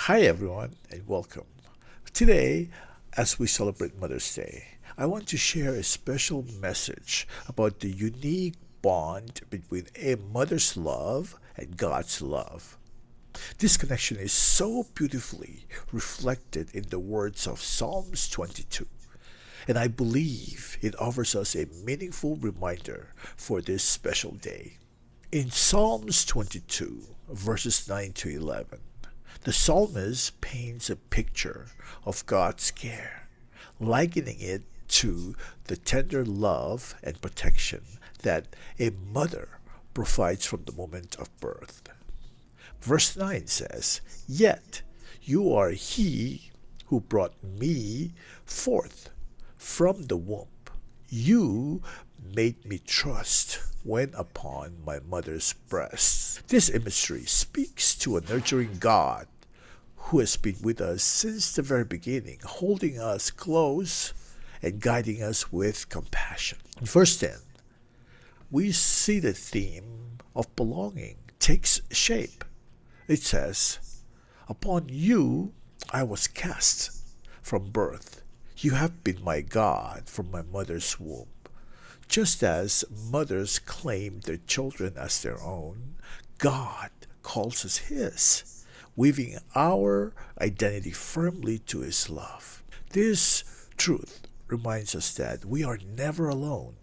Hi, everyone, and welcome. Today, as we celebrate Mother's Day, I want to share a special message about the unique bond between a mother's love and God's love. This connection is so beautifully reflected in the words of Psalms 22, and I believe it offers us a meaningful reminder for this special day. In Psalms 22, verses 9 to 11, the psalmist paints a picture of God's care, likening it to the tender love and protection that a mother provides from the moment of birth. Verse 9 says, "Yet you are he who brought me forth from the womb. You made me trust when upon my mother's breast." This imagery speaks to a nurturing God who has been with us since the very beginning, holding us close and guiding us with compassion. In verse 10, we see the theme of belonging takes shape. It says, "Upon you I was cast from birth. You have been my God from my mother's womb." Just as mothers claim their children as their own, God calls us His, weaving our identity firmly to His love. This truth reminds us that we are never alone.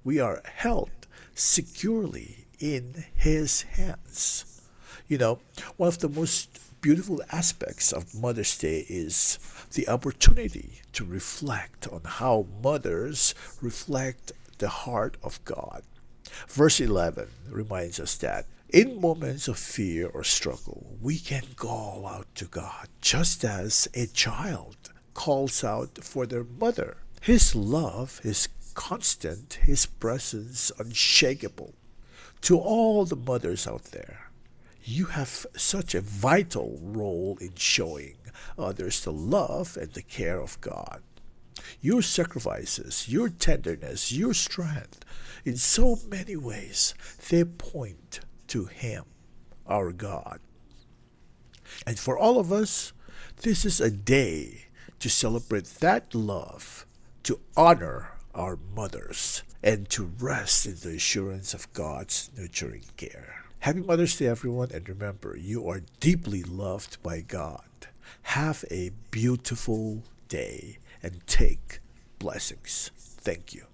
We are held securely in His hands. One of the most beautiful aspects of Mother's Day is the opportunity to reflect on how mothers reflect the heart of God. Verse 11 reminds us that in moments of fear or struggle, we can call out to God just as a child calls out for their mother. His love is constant, His presence unshakable. To all the mothers out there, you have such a vital role in showing others the love and the care of God. Your sacrifices, your tenderness, your strength, in so many ways, they point to Him, our God. And for all of us, this is a day to celebrate that love, to honor our mothers, and to rest in the assurance of God's nurturing care. Happy Mother's Day, everyone, and remember, you are deeply loved by God. Have a beautiful day and take blessings. Thank you.